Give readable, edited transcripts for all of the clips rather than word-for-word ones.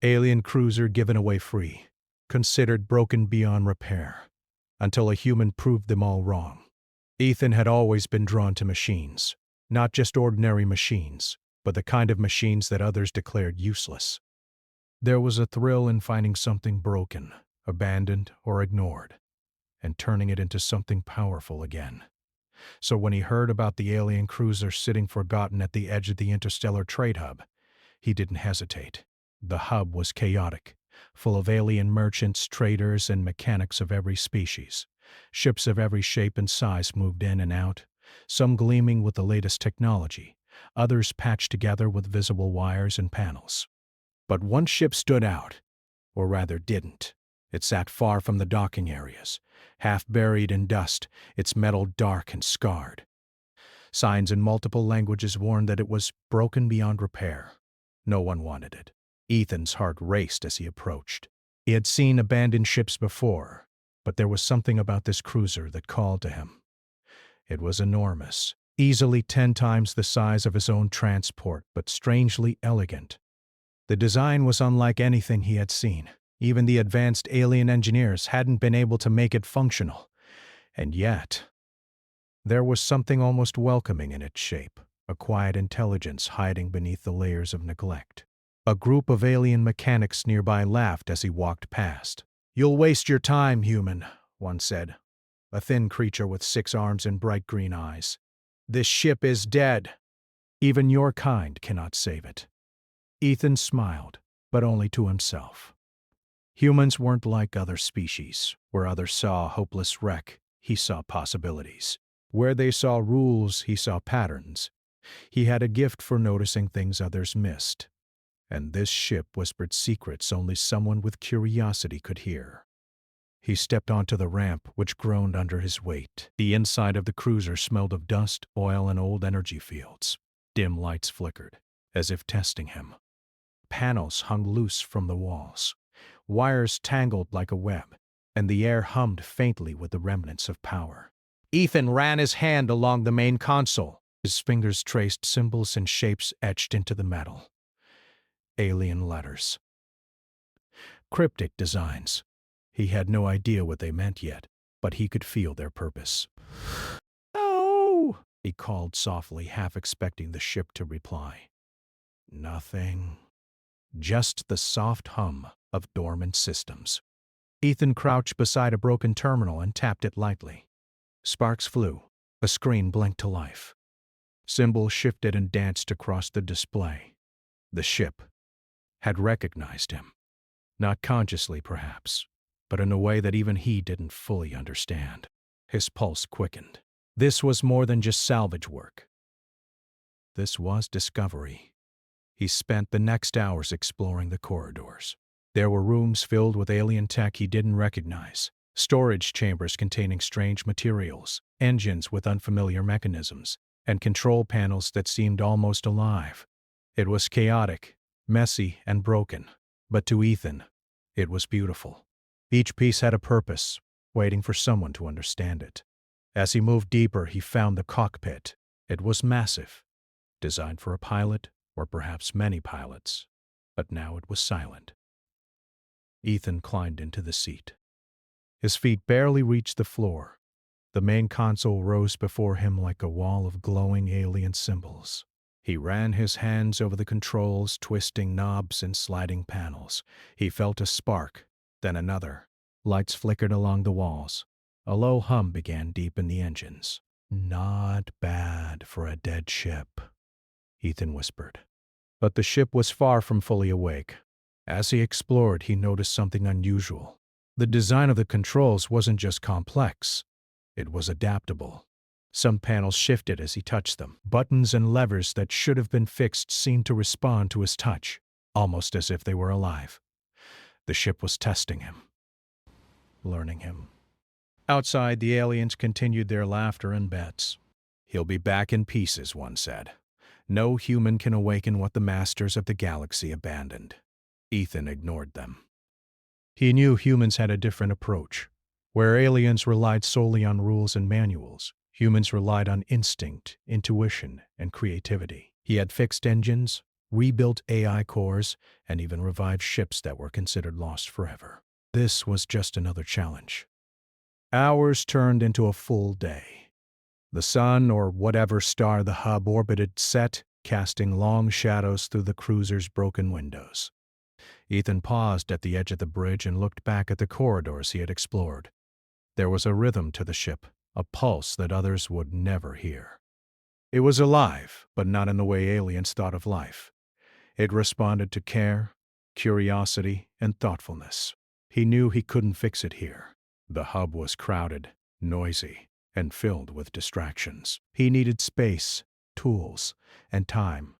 Alien cruiser given away free, considered broken beyond repair, until a human proved them all wrong. Ethan had always been drawn to machines, not just ordinary machines, but the kind of machines that others declared useless. There was a thrill in finding something broken, abandoned, or ignored, and turning it into something powerful again. So when he heard about the alien cruiser sitting forgotten at the edge of the Interstellar trade hub, he didn't hesitate. The hub was chaotic, full of alien merchants, traders, and mechanics of every species. Ships of every shape and size moved in and out, some gleaming with the latest technology, others patched together with visible wires and panels. But one ship stood out, or rather didn't. It sat far from the docking areas, half buried in dust, its metal dark and scarred. Signs in multiple languages warned that it was broken beyond repair. No one wanted it. Ethan's heart raced as he approached. He had seen abandoned ships before, but there was something about this cruiser that called to him. It was enormous, easily 10 times the size of his own transport, but strangely elegant. The design was unlike anything he had seen. Even the advanced alien engineers hadn't been able to make it functional. And yet, there was something almost welcoming in its shape, a quiet intelligence hiding beneath the layers of neglect. A group of alien mechanics nearby laughed as he walked past. "You'll waste your time, human," one said, a thin creature with 6 arms and bright green eyes. "This ship is dead. Even your kind cannot save it." Ethan smiled, but only to himself. Humans weren't like other species. Where others saw a hopeless wreck, he saw possibilities. Where they saw rules, he saw patterns. He had a gift for noticing things others missed. And this ship whispered secrets only someone with curiosity could hear. He stepped onto the ramp, which groaned under his weight. The inside of the cruiser smelled of dust, oil, and old energy fields. Dim lights flickered, as if testing him. Panels hung loose from the walls. Wires tangled like a web, and the air hummed faintly with the remnants of power. Ethan ran his hand along the main console. His fingers traced symbols and shapes etched into the metal. Alien letters. Cryptic designs. He had no idea what they meant yet, but he could feel their purpose. "Oh!" he called softly, half expecting the ship to reply. Nothing. Just the soft hum of dormant systems. Ethan crouched beside a broken terminal and tapped it lightly. Sparks flew. A screen blinked to life. Symbols shifted and danced across the display. The ship had recognized him. Not consciously, perhaps, but in a way that even he didn't fully understand. His pulse quickened. This was more than just salvage work. This was discovery. He spent the next hours exploring the corridors. There were rooms filled with alien tech he didn't recognize, storage chambers containing strange materials, engines with unfamiliar mechanisms, and control panels that seemed almost alive. It was chaotic, messy, and broken, but to Ethan, it was beautiful. Each piece had a purpose, waiting for someone to understand it. As he moved deeper, he found the cockpit. It was massive, designed for a pilot, or perhaps many pilots, but now it was silent. Ethan climbed into the seat. His feet barely reached the floor. The main console rose before him like a wall of glowing alien symbols. He ran his hands over the controls, twisting knobs and sliding panels. He felt a spark, then another. Lights flickered along the walls. A low hum began deep in the engines. "Not bad for a dead ship," Ethan whispered. But the ship was far from fully awake. As he explored, he noticed something unusual. The design of the controls wasn't just complex. It was adaptable. Some panels shifted as he touched them. Buttons and levers that should have been fixed seemed to respond to his touch, almost as if they were alive. The ship was testing him, learning him. Outside, the aliens continued their laughter and bets. "He'll be back in pieces," one said. "No human can awaken what the masters of the galaxy abandoned." Ethan ignored them. He knew humans had a different approach. Where aliens relied solely on rules and manuals, humans relied on instinct, intuition, and creativity. He had fixed engines, rebuilt AI cores, and even revived ships that were considered lost forever. This was just another challenge. Hours turned into a full day. The sun, or whatever star the hub orbited, set, casting long shadows through the cruiser's broken windows. Ethan paused at the edge of the bridge and looked back at the corridors he had explored. There was a rhythm to the ship, a pulse that others would never hear. It was alive, but not in the way aliens thought of life. It responded to care, curiosity, and thoughtfulness. He knew he couldn't fix it here. The hub was crowded, noisy, and filled with distractions. He needed space, tools, and time.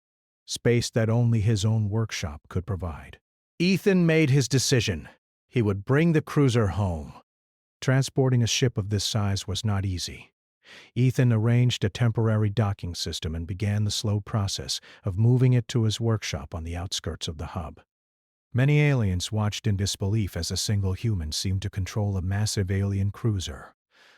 Space that only his own workshop could provide. Ethan made his decision. He would bring the cruiser home. Transporting a ship of this size was not easy. Ethan arranged a temporary docking system and began the slow process of moving it to his workshop on the outskirts of the hub. Many aliens watched in disbelief as a single human seemed to control a massive alien cruiser.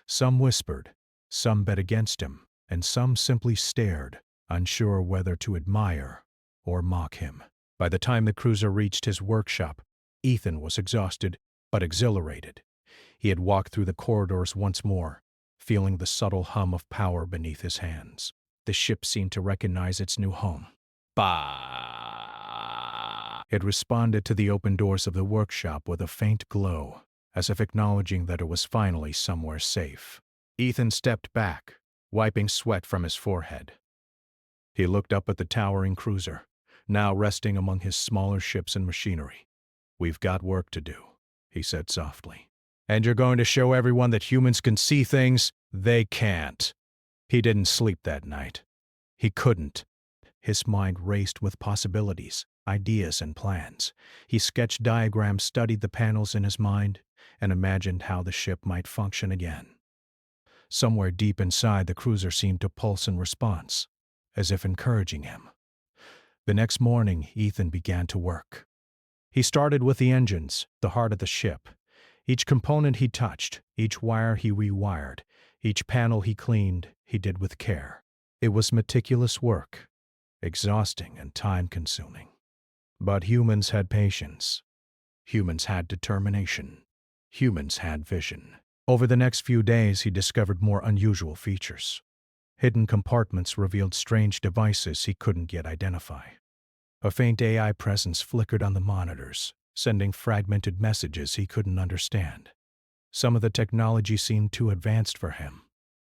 Some whispered, some bet against him, and some simply stared, unsure whether to admire or mock him. By the time the cruiser reached his workshop, Ethan was exhausted but exhilarated. He had walked through the corridors once more, feeling the subtle hum of power beneath his hands. The ship seemed to recognize its new home. Bah! It responded to the open doors of the workshop with a faint glow, as if acknowledging that it was finally somewhere safe. Ethan stepped back, wiping sweat from his forehead. He looked up at the towering cruiser, now resting among his smaller ships and machinery. "We've got work to do," he said softly. "And you're going to show everyone that humans can see things they can't." He didn't sleep that night. He couldn't. His mind raced with possibilities, ideas, and plans. He sketched diagrams, studied the panels in his mind, and imagined how the ship might function again. Somewhere deep inside, the cruiser seemed to pulse in response, as if encouraging him. The next morning, Ethan began to work. He started with the engines, the heart of the ship. Each component he touched, each wire he rewired, each panel he cleaned, he did with care. It was meticulous work, exhausting and time-consuming. But humans had patience. Humans had determination. Humans had vision. Over the next few days, he discovered more unusual features. Hidden compartments revealed strange devices he couldn't yet identify. A faint AI presence flickered on the monitors, sending fragmented messages he couldn't understand. Some of the technology seemed too advanced for him,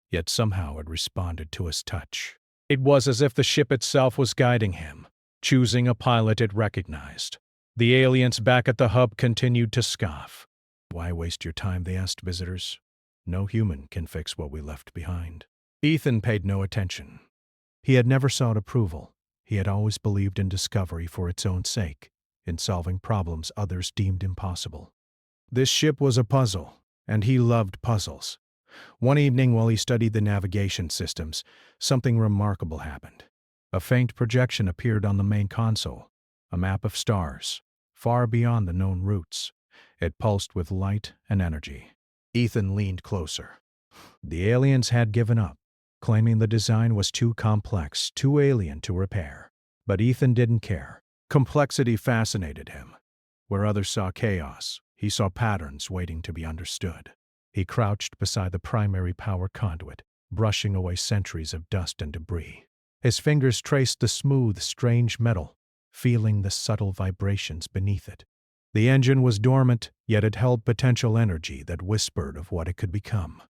yet somehow it responded to his touch. It was as if the ship itself was guiding him, choosing a pilot it recognized. The aliens back at the hub continued to scoff. "Why waste your time?" they asked visitors. "No human can fix what we left behind." Ethan paid no attention. He had never sought approval. He had always believed in discovery for its own sake, in solving problems others deemed impossible. This ship was a puzzle, and he loved puzzles. One evening while he studied the navigation systems, something remarkable happened. A faint projection appeared on the main console, a map of stars, far beyond the known routes. It pulsed with light and energy. Ethan leaned closer. The aliens had given up, claiming the design was too complex, too alien to repair. But Ethan didn't care. Complexity fascinated him. Where others saw chaos, he saw patterns waiting to be understood. He crouched beside the primary power conduit, brushing away centuries of dust and debris. His fingers traced the smooth, strange metal, feeling the subtle vibrations beneath it. The engine was dormant, yet it held potential energy that whispered of what it could become.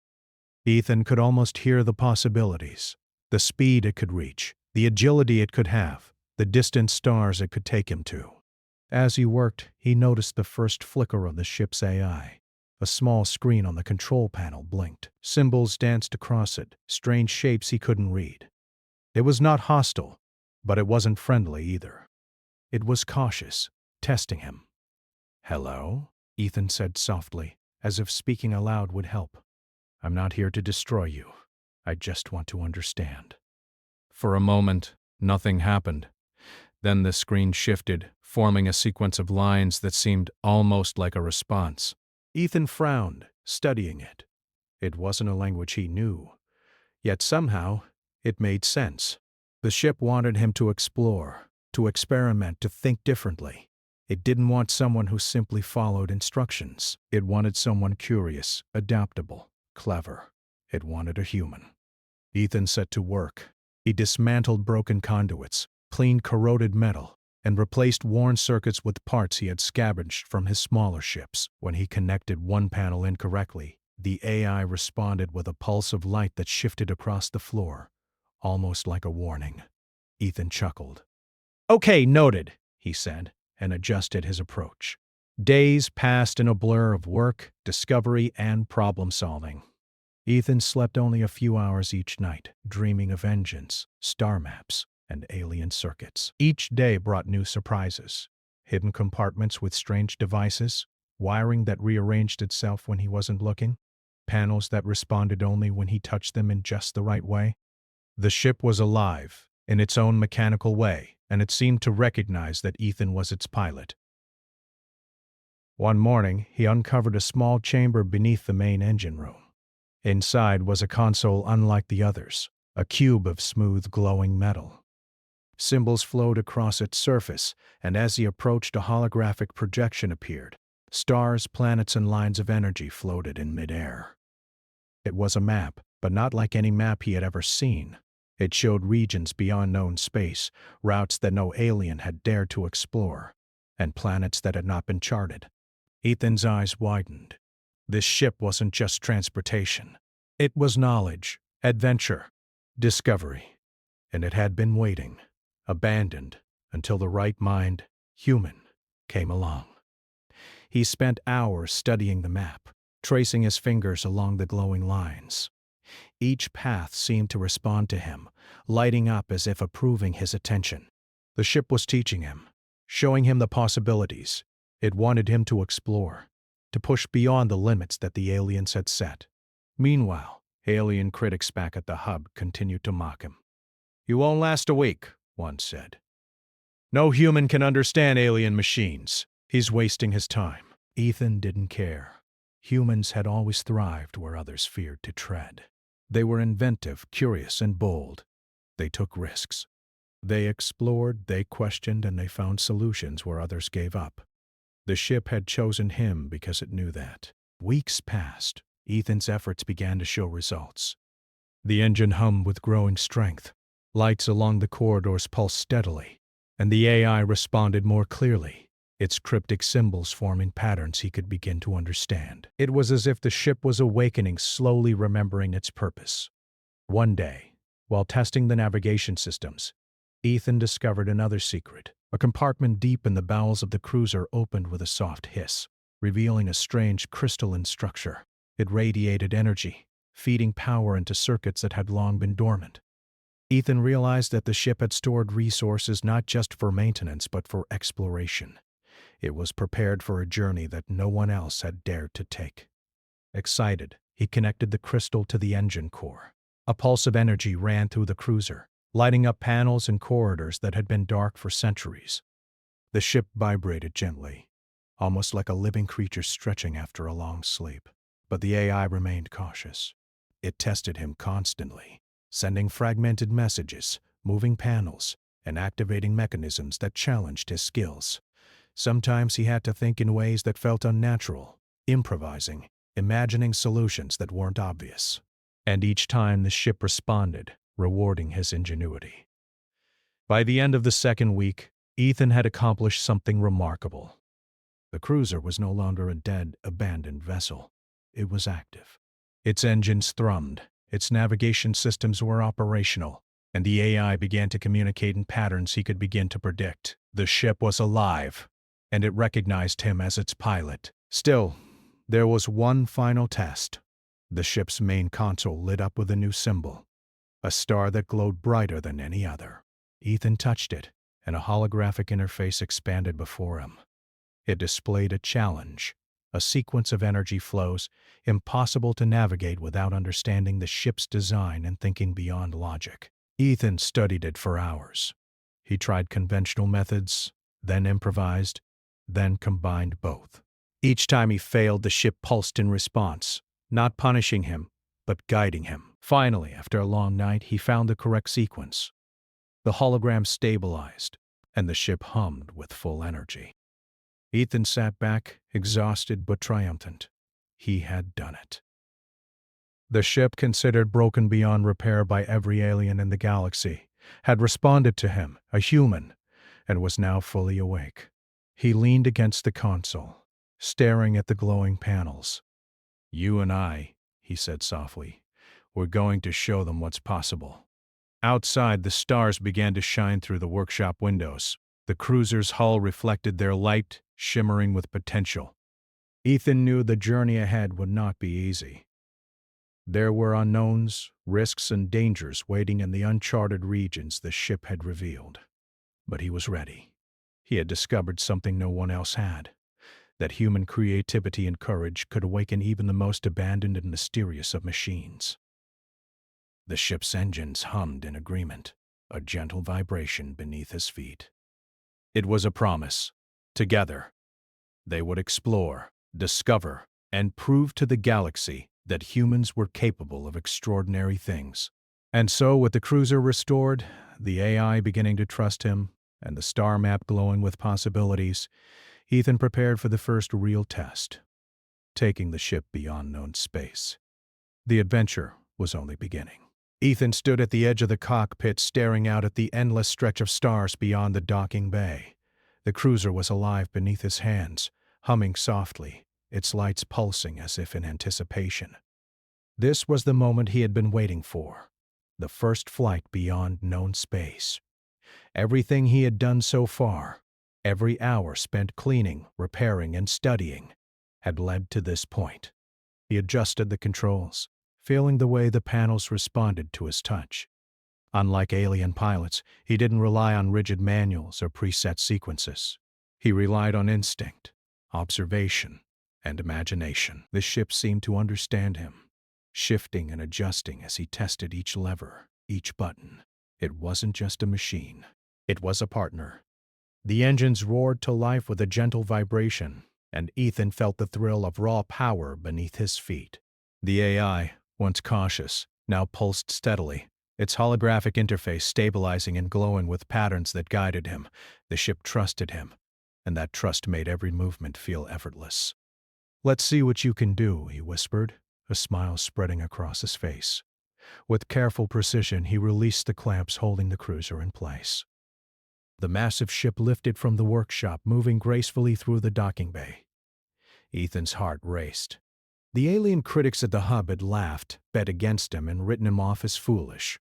Ethan could almost hear the possibilities, the speed it could reach, the agility it could have, the distant stars it could take him to. As he worked, he noticed the first flicker of the ship's AI. A small screen on the control panel blinked. Symbols danced across it, strange shapes he couldn't read. It was not hostile, but it wasn't friendly either. It was cautious, testing him. "Hello?" Ethan said softly, as if speaking aloud would help. "I'm not here to destroy you. I just want to understand." For a moment, nothing happened. Then the screen shifted, forming a sequence of lines that seemed almost like a response. Ethan frowned, studying it. It wasn't a language he knew, yet somehow it made sense. The ship wanted him to explore, to experiment, to think differently. It didn't want someone who simply followed instructions. It wanted someone curious, adaptable, clever. It wanted a human. Ethan set to work. He dismantled broken conduits, cleaned corroded metal, and replaced worn circuits with parts he had scavenged from his smaller ships. When he connected one panel incorrectly, the AI responded with a pulse of light that shifted across the floor, almost like a warning. Ethan chuckled. "Okay, noted," he said, and adjusted his approach. Days passed in a blur of work, discovery, and problem-solving. Ethan slept only a few hours each night, dreaming of engines, star maps, and alien circuits. Each day brought new surprises: hidden compartments with strange devices, wiring that rearranged itself when he wasn't looking, panels that responded only when he touched them in just the right way. The ship was alive, in its own mechanical way, and it seemed to recognize that Ethan was its pilot. One morning, he uncovered a small chamber beneath the main engine room. Inside was a console unlike the others, a cube of smooth, glowing metal. Symbols flowed across its surface, and as he approached, a holographic projection appeared. Stars, planets, and lines of energy floated in midair. It was a map, but not like any map he had ever seen. It showed regions beyond known space, routes that no alien had dared to explore, and planets that had not been charted. Ethan's eyes widened. This ship wasn't just transportation. It was knowledge, adventure, discovery. And it had been waiting, abandoned, until the right mind, human, came along. He spent hours studying the map, tracing his fingers along the glowing lines. Each path seemed to respond to him, lighting up as if approving his attention. The ship was teaching him, showing him the possibilities. It wanted him to explore, to push beyond the limits that the aliens had set. Meanwhile, alien critics back at the hub continued to mock him. "You won't last a week," one said. "No human can understand alien machines. He's wasting his time." Ethan didn't care. Humans had always thrived where others feared to tread. They were inventive, curious, and bold. They took risks. They explored, they questioned, and they found solutions where others gave up. The ship had chosen him because it knew that. Weeks passed. Ethan's efforts began to show results. The engine hummed with growing strength. Lights along the corridors pulsed steadily, and the AI responded more clearly, its cryptic symbols forming patterns he could begin to understand. It was as if the ship was awakening, slowly remembering its purpose. One day, while testing the navigation systems, Ethan discovered another secret. A compartment deep in the bowels of the cruiser opened with a soft hiss, revealing a strange crystalline structure. It radiated energy, feeding power into circuits that had long been dormant. Ethan realized that the ship had stored resources not just for maintenance but for exploration. It was prepared for a journey that no one else had dared to take. Excited, he connected the crystal to the engine core. A pulse of energy ran through the cruiser, lighting up panels and corridors that had been dark for centuries. The ship vibrated gently, almost like a living creature stretching after a long sleep. But the AI remained cautious. It tested him constantly, sending fragmented messages, moving panels, and activating mechanisms that challenged his skills. Sometimes he had to think in ways that felt unnatural, improvising, imagining solutions that weren't obvious. And each time the ship responded, rewarding his ingenuity. By the end of the second week, Ethan had accomplished something remarkable. The cruiser was no longer a dead, abandoned vessel. It was active. Its engines thrummed, its navigation systems were operational, and the AI began to communicate in patterns he could begin to predict. The ship was alive, and it recognized him as its pilot. Still, there was one final test. The ship's main console lit up with a new symbol, a star that glowed brighter than any other. Ethan touched it, and a holographic interface expanded before him. It displayed a challenge, a sequence of energy flows impossible to navigate without understanding the ship's design and thinking beyond logic. Ethan studied it for hours. He tried conventional methods, then improvised, then combined both. Each time he failed, the ship pulsed in response, not punishing him, but guiding him. Finally, after a long night, he found the correct sequence. The hologram stabilized, and the ship hummed with full energy. Ethan sat back, exhausted but triumphant. He had done it. The ship, considered broken beyond repair by every alien in the galaxy, had responded to him, a human, and was now fully awake. He leaned against the console, staring at the glowing panels. "You and I," he said softly, "we're going to show them what's possible." Outside, the stars began to shine through the workshop windows. The cruiser's hull reflected their light, shimmering with potential. Ethan knew the journey ahead would not be easy. There were unknowns, risks, and dangers waiting in the uncharted regions the ship had revealed. But he was ready. He had discovered something no one else had, that human creativity and courage could awaken even the most abandoned and mysterious of machines. The ship's engines hummed in agreement, a gentle vibration beneath his feet. It was a promise. Together, they would explore, discover, and prove to the galaxy that humans were capable of extraordinary things. And so, with the cruiser restored, the AI beginning to trust him, and the star map glowing with possibilities, Ethan prepared for the first real test, taking the ship beyond known space. The adventure was only beginning. Ethan stood at the edge of the cockpit, staring out at the endless stretch of stars beyond the docking bay. The cruiser was alive beneath his hands, humming softly, its lights pulsing as if in anticipation. This was the moment he had been waiting for, the first flight beyond known space. Everything he had done so far, every hour spent cleaning, repairing, and studying, had led to this point. He adjusted the controls, feeling the way the panels responded to his touch. Unlike alien pilots, he didn't rely on rigid manuals or preset sequences. He relied on instinct, observation, and imagination. The ship seemed to understand him, shifting and adjusting as he tested each lever, each button. It wasn't just a machine. It was a partner. The engines roared to life with a gentle vibration, and Ethan felt the thrill of raw power beneath his feet. The AI, once cautious, now pulsed steadily, its holographic interface stabilizing and glowing with patterns that guided him. The ship trusted him, and that trust made every movement feel effortless. "Let's see what you can do," he whispered, a smile spreading across his face. With careful precision, he released the clamps holding the cruiser in place. The massive ship lifted from the workshop, moving gracefully through the docking bay. Ethan's heart raced. The alien critics at the hub had laughed, bet against him, and written him off as foolish.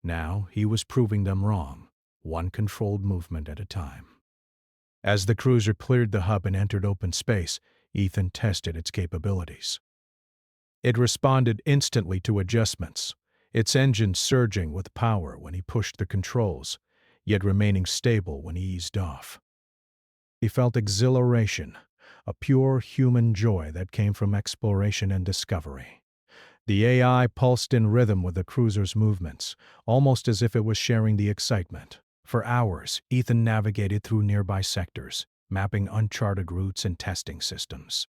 Now he was proving them wrong, one controlled movement at a time. As the cruiser cleared the hub and entered open space, Ethan tested its capabilities. It responded instantly to adjustments, its engine surging with power when he pushed the controls, yet remaining stable when he eased off. He felt exhilaration, a pure human joy that came from exploration and discovery. The AI pulsed in rhythm with the cruiser's movements, almost as if it was sharing the excitement. For hours, Ethan navigated through nearby sectors, mapping uncharted routes and testing systems.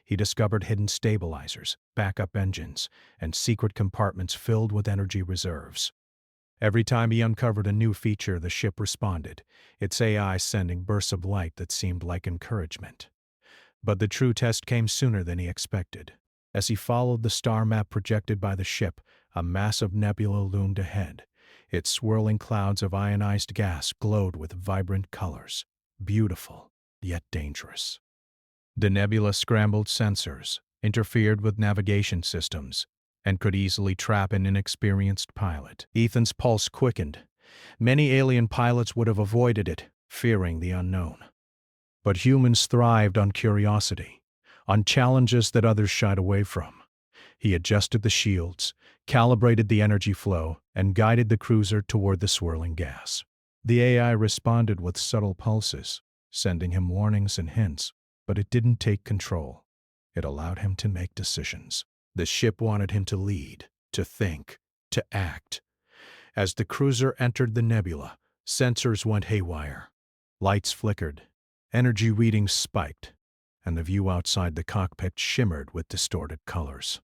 He discovered hidden stabilizers, backup engines, and secret compartments filled with energy reserves. Every time he uncovered a new feature, the ship responded, its AI sending bursts of light that seemed like encouragement. But the true test came sooner than he expected. As he followed the star map projected by the ship, a massive nebula loomed ahead. Its swirling clouds of ionized gas glowed with vibrant colors, beautiful, yet dangerous. The nebula scrambled sensors, interfered with navigation systems, and could easily trap an inexperienced pilot. Ethan's pulse quickened. Many alien pilots would have avoided it, fearing the unknown. But humans thrived on curiosity, on challenges that others shied away from. He adjusted the shields, calibrated the energy flow, and guided the cruiser toward the swirling gas. The AI responded with subtle pulses, sending him warnings and hints, but it didn't take control. It allowed him to make decisions. The ship wanted him to lead, to think, to act. As the cruiser entered the nebula, sensors went haywire. Lights flickered, energy readings spiked, and the view outside the cockpit shimmered with distorted colors.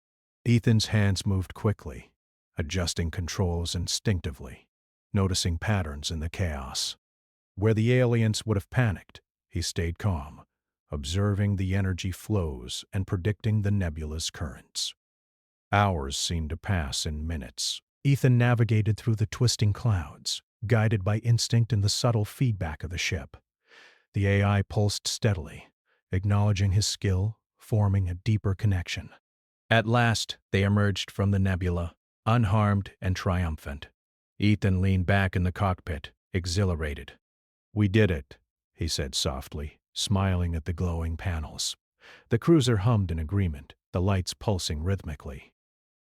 Ethan's hands moved quickly, adjusting controls instinctively, noticing patterns in the chaos. Where the aliens would have panicked, he stayed calm, observing the energy flows and predicting the nebula's currents. Hours seemed to pass in minutes. Ethan navigated through the twisting clouds, guided by instinct and the subtle feedback of the ship. The AI pulsed steadily, acknowledging his skill, forming a deeper connection. At last, they emerged from the nebula, unharmed and triumphant. Ethan leaned back in the cockpit, exhilarated. "We did it," he said softly, smiling at the glowing panels. The cruiser hummed in agreement, the lights pulsing rhythmically.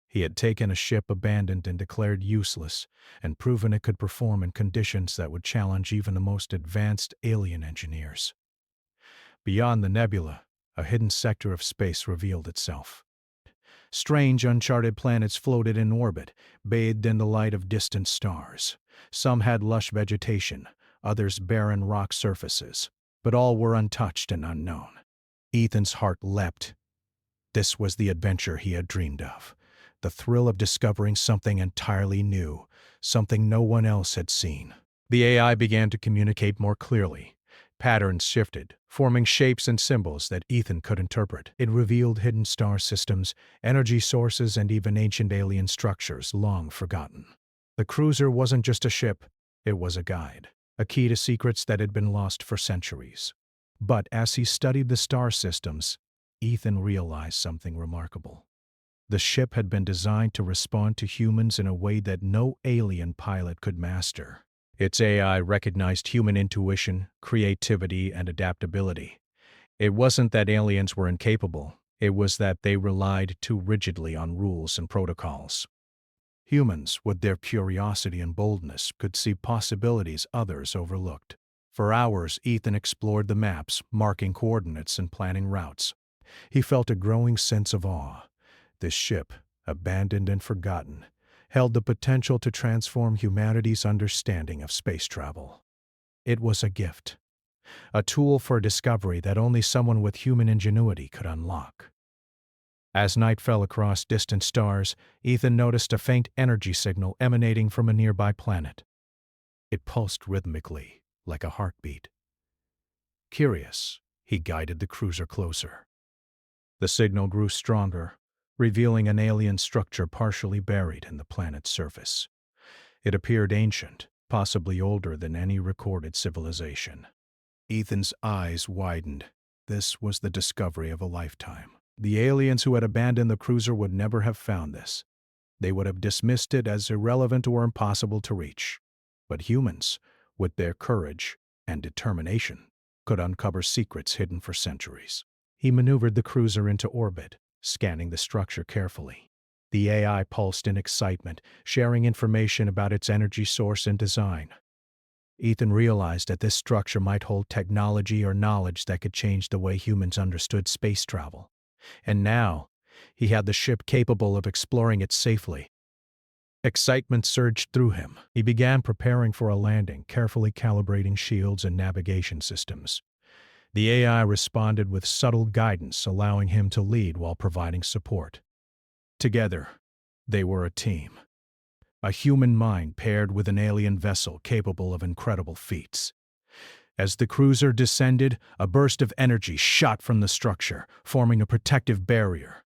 He had taken a ship abandoned and declared useless, and proven it could perform in conditions that would challenge even the most advanced alien engineers. Beyond the nebula, a hidden sector of space revealed itself. Strange, uncharted planets floated in orbit, bathed in the light of distant stars. Some had lush vegetation, others barren rock surfaces, but all were untouched and unknown. Ethan's heart leapt. This was the adventure he had dreamed of, the thrill of discovering something entirely new, something no one else had seen. The AI began to communicate more clearly. Patterns shifted, forming shapes and symbols that Ethan could interpret. It revealed hidden star systems, energy sources, and even ancient alien structures long forgotten. The cruiser wasn't just a ship, it was a guide, a key to secrets that had been lost for centuries. But as he studied the star systems, Ethan realized something remarkable. The ship had been designed to respond to humans in a way that no alien pilot could master. Its AI recognized human intuition, creativity, and adaptability. It wasn't that aliens were incapable, it was that they relied too rigidly on rules and protocols. Humans, with their curiosity and boldness, could see possibilities others overlooked. For hours, Ethan explored the maps, marking coordinates and planning routes. He felt a growing sense of awe. This ship, abandoned and forgotten, held the potential to transform humanity's understanding of space travel. It was a gift, a tool for discovery that only someone with human ingenuity could unlock. As night fell across distant stars, Ethan noticed a faint energy signal emanating from a nearby planet. It pulsed rhythmically, like a heartbeat. Curious, he guided the cruiser closer. The signal grew stronger, revealing an alien structure partially buried in the planet's surface. It appeared ancient, possibly older than any recorded civilization. Ethan's eyes widened. This was the discovery of a lifetime. The aliens who had abandoned the cruiser would never have found this. They would have dismissed it as irrelevant or impossible to reach. But humans, with their courage and determination, could uncover secrets hidden for centuries. He maneuvered the cruiser into orbit, scanning the structure carefully. The AI pulsed in excitement, sharing information about its energy source and design. Ethan realized that this structure might hold technology or knowledge that could change the way humans understood space travel. And now, he had the ship capable of exploring it safely. Excitement surged through him. He began preparing for a landing, carefully calibrating shields and navigation systems. The AI responded with subtle guidance, allowing him to lead while providing support. Together, they were a team. A human mind paired with an alien vessel capable of incredible feats. As the cruiser descended, a burst of energy shot from the structure, forming a protective barrier.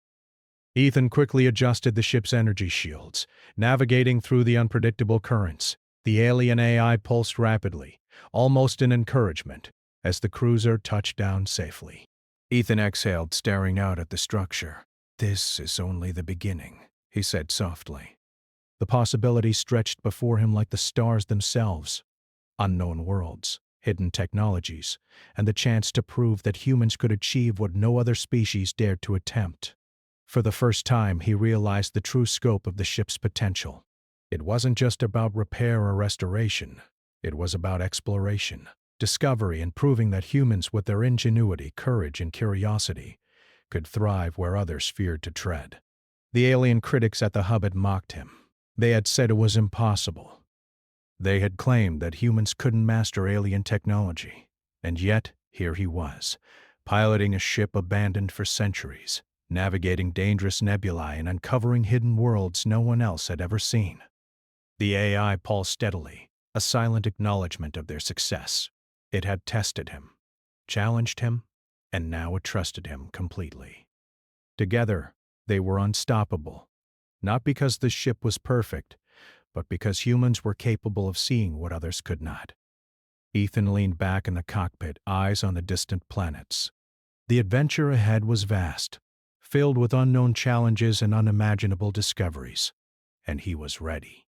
Ethan quickly adjusted the ship's energy shields, navigating through the unpredictable currents. The alien AI pulsed rapidly, almost in encouragement, as the cruiser touched down safely. Ethan exhaled, staring out at the structure. "This is only the beginning," he said softly. The possibilities stretched before him like the stars themselves. Unknown worlds, hidden technologies, and the chance to prove that humans could achieve what no other species dared to attempt. For the first time, he realized the true scope of the ship's potential. It wasn't just about repair or restoration. It was about exploration, discovery, and proving that humans, with their ingenuity, courage, and curiosity, could thrive where others feared to tread. The alien critics at the hub had mocked him. They had said it was impossible. They had claimed that humans couldn't master alien technology. And yet, here he was, piloting a ship abandoned for centuries, navigating dangerous nebulae and uncovering hidden worlds no one else had ever seen. The AI pulsed steadily, a silent acknowledgement of their success. It had tested him, challenged him, and now it trusted him completely. Together, they were unstoppable, not because the ship was perfect, but because humans were capable of seeing what others could not. Ethan leaned back in the cockpit, eyes on the distant planets. The adventure ahead was vast, filled with unknown challenges and unimaginable discoveries, and he was ready.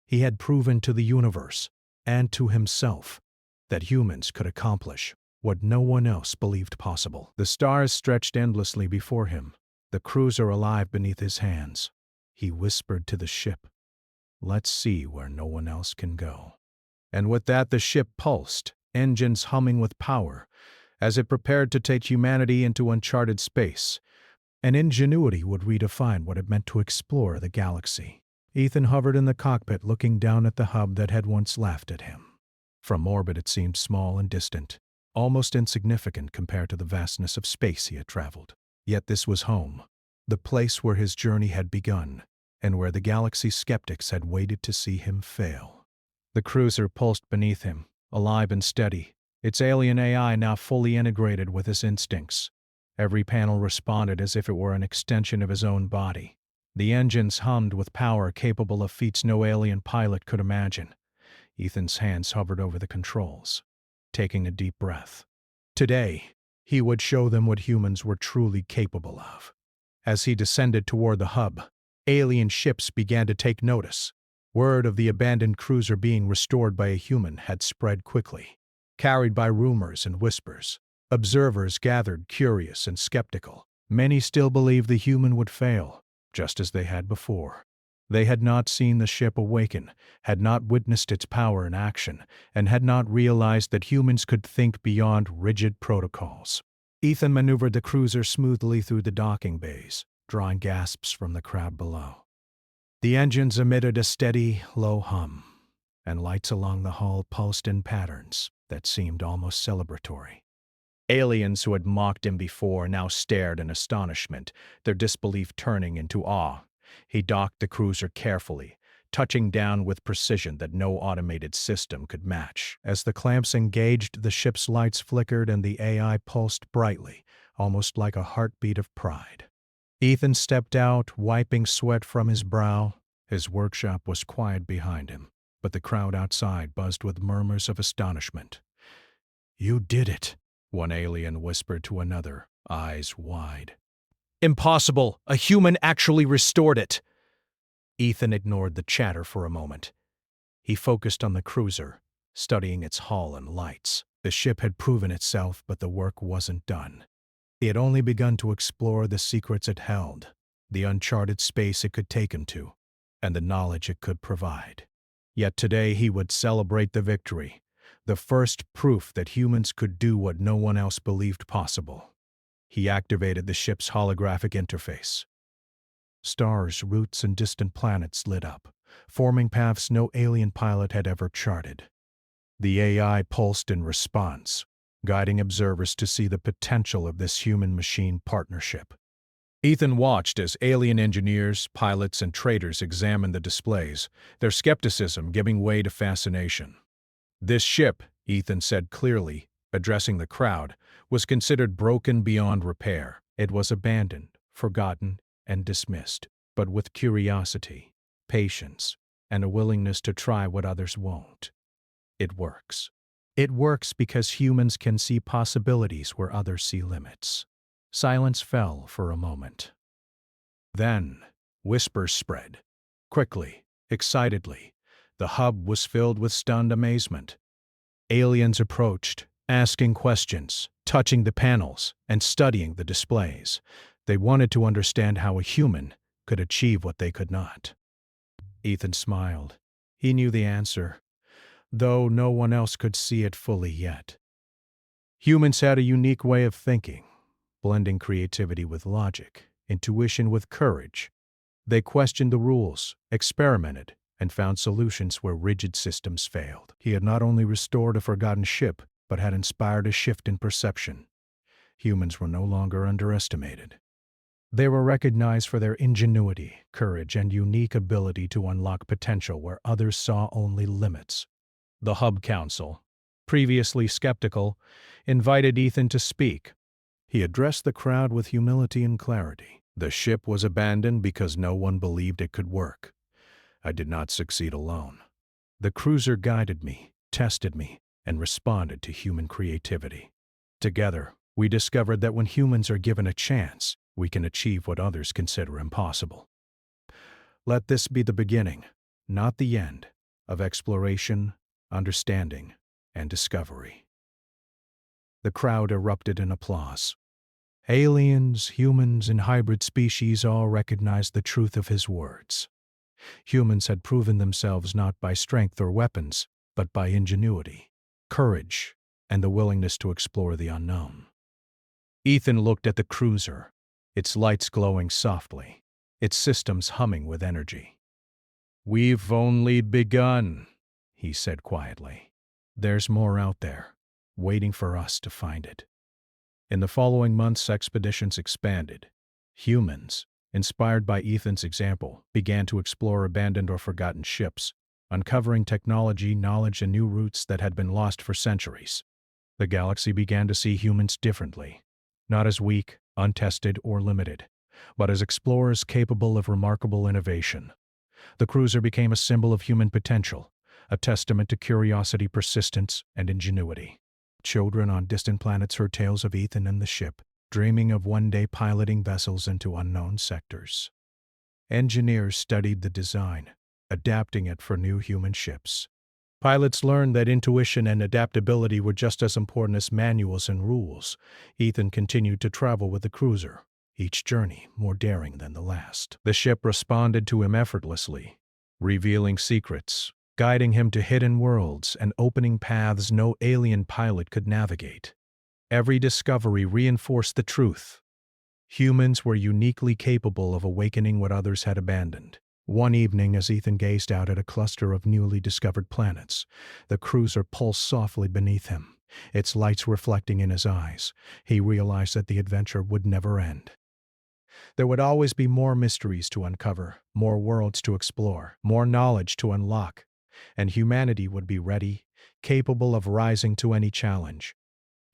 He had proven to the universe, and to himself, that humans could accomplish what no one else believed possible. The stars stretched endlessly before him, the cruiser alive beneath his hands. He whispered to the ship, "Let's see where no one else can go." And with that the ship pulsed, engines humming with power, as it prepared to take humanity into uncharted space. And ingenuity would redefine what it meant to explore the galaxy. Ethan hovered in the cockpit, looking down at the hub that had once laughed at him. From orbit it seemed small and distant, almost insignificant compared to the vastness of space he had traveled. Yet this was home, the place where his journey had begun, and where the galaxy skeptics had waited to see him fail. The cruiser pulsed beneath him, alive and steady, its alien AI now fully integrated with his instincts. Every panel responded as if it were an extension of his own body. The engines hummed with power capable of feats no alien pilot could imagine. Ethan's hands hovered over the controls, taking a deep breath. Today, he would show them what humans were truly capable of. As he descended toward the hub, alien ships began to take notice. Word of the abandoned cruiser being restored by a human had spread quickly, carried by rumors and whispers. Observers gathered, curious and skeptical. Many still believed the human would fail, just as they had before. They had not seen the ship awaken, had not witnessed its power in action, and had not realized that humans could think beyond rigid protocols. Ethan maneuvered the cruiser smoothly through the docking bays, drawing gasps from the crowd below. The engines emitted a steady, low hum, and lights along the hull pulsed in patterns that seemed almost celebratory. Aliens who had mocked him before now stared in astonishment, their disbelief turning into awe. He docked the cruiser carefully, touching down with precision that no automated system could match. As the clamps engaged, the ship's lights flickered and the AI pulsed brightly, almost like a heartbeat of pride. Ethan stepped out, wiping sweat from his brow. His workshop was quiet behind him, but the crowd outside buzzed with murmurs of astonishment. "You did it," one alien whispered to another, eyes wide. "Impossible! A human actually restored it!" Ethan ignored the chatter for a moment. He focused on the cruiser, studying its hull and lights. The ship had proven itself, but the work wasn't done. He had only begun to explore the secrets it held, the uncharted space it could take him to, and the knowledge it could provide. Yet today he would celebrate the victory, the first proof that humans could do what no one else believed possible. He activated the ship's holographic interface. Stars, routes, and distant planets lit up, forming paths no alien pilot had ever charted. The AI pulsed in response, guiding observers to see the potential of this human-machine partnership. Ethan watched as alien engineers, pilots, and traders examined the displays, their skepticism giving way to fascination. This ship, Ethan said clearly, addressing the crowd, was considered broken beyond repair. It was abandoned, forgotten, and dismissed, but with curiosity, patience, and a willingness to try what others won't. It works. It works because humans can see possibilities where others see limits. Silence fell for a moment. Then, whispers spread. Quickly, excitedly, the hub was filled with stunned amazement. Aliens approached, asking questions, touching the panels, and studying the displays. They wanted to understand how a human could achieve what they could not. Ethan smiled. He knew the answer, though no one else could see it fully yet. Humans had a unique way of thinking, blending creativity with logic, intuition with courage. They questioned the rules, experimented, and found solutions where rigid systems failed. He had not only restored a forgotten ship, but had inspired a shift in perception. Humans were no longer underestimated. They were recognized for their ingenuity, courage, and unique ability to unlock potential where others saw only limits. The Hub Council, previously skeptical, invited Ethan to speak. He addressed the crowd with humility and clarity. The ship was abandoned because no one believed it could work. I did not succeed alone. The cruiser guided me, tested me, and responded to human creativity. Together, we discovered that when humans are given a chance, we can achieve what others consider impossible. Let this be the beginning, not the end, of exploration, understanding, and discovery. The crowd erupted in applause. Aliens, humans, and hybrid species all recognized the truth of his words. Humans had proven themselves not by strength or weapons, but by ingenuity, courage, and the willingness to explore the unknown. Ethan looked at the cruiser, its lights glowing softly, its systems humming with energy. "We've only begun," he said quietly. "There's more out there, waiting for us to find it." In the following months, expeditions expanded. Humans, inspired by Ethan's example, began to explore abandoned or forgotten ships, uncovering technology, knowledge, and new routes that had been lost for centuries. The galaxy began to see humans differently, not as weak, untested, or limited, but as explorers capable of remarkable innovation. The cruiser became a symbol of human potential, a testament to curiosity, persistence, and ingenuity. Children on distant planets heard tales of Ethan and the ship, dreaming of one day piloting vessels into unknown sectors. Engineers studied the design, adapting it for new human ships. Pilots learned that intuition and adaptability were just as important as manuals and rules. Ethan continued to travel with the cruiser, each journey more daring than the last. The ship responded to him effortlessly, revealing secrets, guiding him to hidden worlds, and opening paths no alien pilot could navigate. Every discovery reinforced the truth. Humans were uniquely capable of awakening what others had abandoned. One evening, as Ethan gazed out at a cluster of newly discovered planets, the cruiser pulsed softly beneath him, its lights reflecting in his eyes. He realized that the adventure would never end. There would always be more mysteries to uncover, more worlds to explore, more knowledge to unlock, and humanity would be ready, capable of rising to any challenge.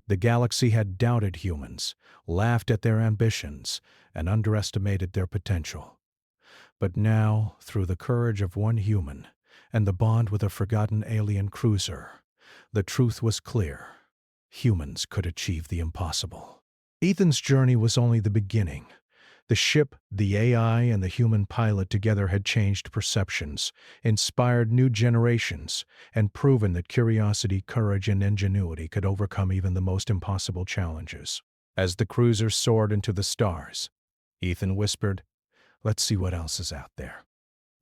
The galaxy had doubted humans, laughed at their ambitions, and underestimated their potential. But now, through the courage of one human and the bond with a forgotten alien cruiser, the truth was clear. Humans could achieve the impossible. Ethan's journey was only the beginning. The ship, the AI, and the human pilot together had changed perceptions, inspired new generations, and proven that curiosity, courage, and ingenuity could overcome even the most impossible challenges. As the cruiser soared into the stars, Ethan whispered, "Let's see what else is out there."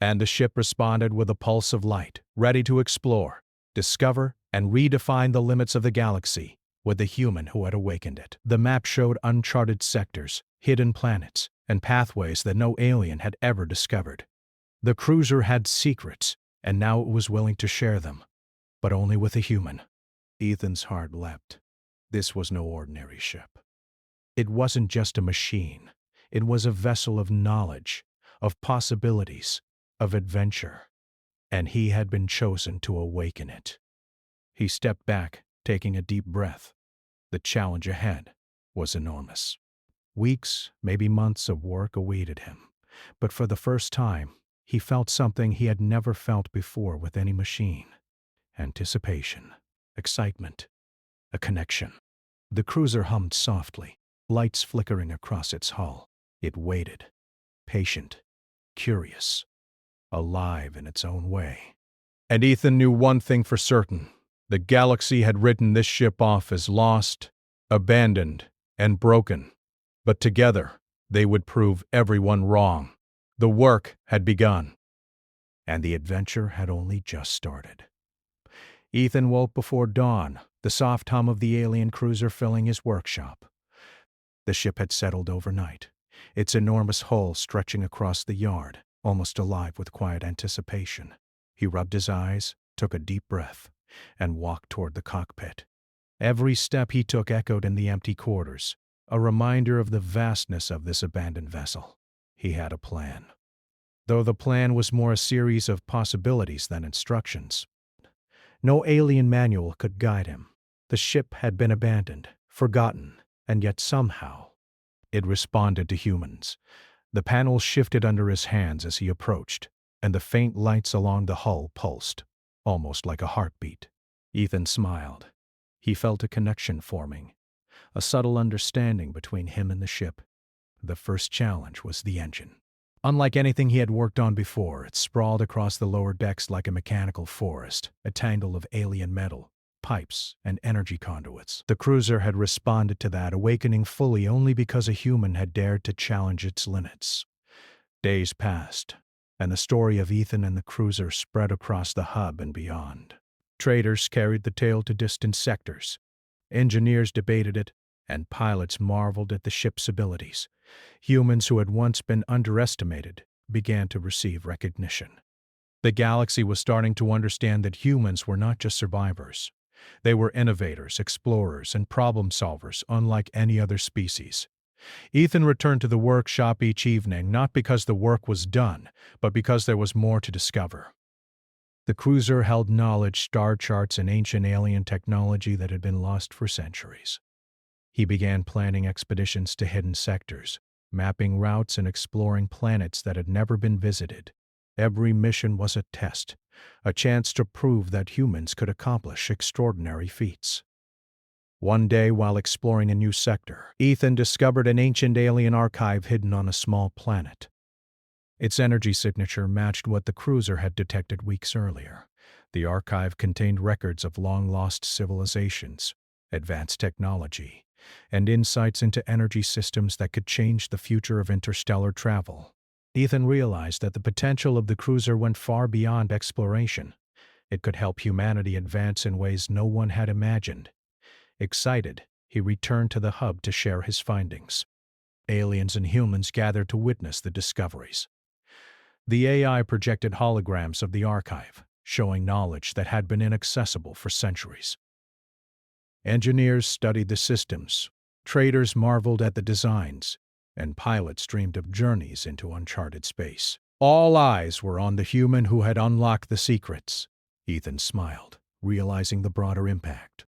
And the ship responded with a pulse of light, ready to explore, discover, and redefine the limits of the galaxy with the human who had awakened it. The map showed uncharted sectors, hidden planets, and pathways that no alien had ever discovered. The cruiser had secrets, and now it was willing to share them, but only with a human. Ethan's heart leapt. This was no ordinary ship. It wasn't just a machine. It was a vessel of knowledge, of possibilities, of adventure, and he had been chosen to awaken it. He stepped back, taking a deep breath. The challenge ahead was enormous. Weeks, maybe months of work awaited him, but for the first time, he felt something he had never felt before with any machine. Anticipation, excitement, a connection. The cruiser hummed softly, lights flickering across its hull. It waited, patient, curious, alive in its own way. And Ethan knew one thing for certain. The galaxy had written this ship off as lost, abandoned, and broken. But together, they would prove everyone wrong. The work had begun, and the adventure had only just started. Ethan woke before dawn, the soft hum of the alien cruiser filling his workshop. The ship had settled overnight, its enormous hull stretching across the yard, almost alive with quiet anticipation. He rubbed his eyes, took a deep breath, and walked toward the cockpit. Every step he took echoed in the empty quarters, a reminder of the vastness of this abandoned vessel. He had a plan. Though the plan was more a series of possibilities than instructions. No alien manual could guide him. The ship had been abandoned, forgotten, and yet somehow it responded to humans. The panels shifted under his hands as he approached, and the faint lights along the hull pulsed, almost like a heartbeat. Ethan smiled. He felt a connection forming, a subtle understanding between him and the ship. The first challenge was the engine. Unlike anything he had worked on before, it sprawled across the lower decks like a mechanical forest, a tangle of alien metal, pipes, and energy conduits. The cruiser had responded to that, awakening fully only because a human had dared to challenge its limits. Days passed, and the story of Ethan and the cruiser spread across the hub and beyond. Traders carried the tale to distant sectors. Engineers debated it, and pilots marveled at the ship's abilities. Humans who had once been underestimated began to receive recognition. The galaxy was starting to understand that humans were not just survivors. They were innovators, explorers, and problem solvers unlike any other species. Ethan returned to the workshop each evening not because the work was done, but because there was more to discover. The cruiser held knowledge, star charts, and ancient alien technology that had been lost for centuries. He began planning expeditions to hidden sectors, mapping routes and exploring planets that had never been visited. Every mission was a test, a chance to prove that humans could accomplish extraordinary feats. One day, while exploring a new sector, Ethan discovered an ancient alien archive hidden on a small planet. Its energy signature matched what the cruiser had detected weeks earlier. The archive contained records of long-lost civilizations, advanced technology, and insights into energy systems that could change the future of interstellar travel. Ethan realized that the potential of the cruiser went far beyond exploration. It could help humanity advance in ways no one had imagined. Excited, he returned to the hub to share his findings. Aliens and humans gathered to witness the discoveries. The AI projected holograms of the archive, showing knowledge that had been inaccessible for centuries. Engineers studied the systems, traders marveled at the designs, and pilots dreamed of journeys into uncharted space. All eyes were on the human who had unlocked the secrets. Ethan smiled, realizing the broader impact.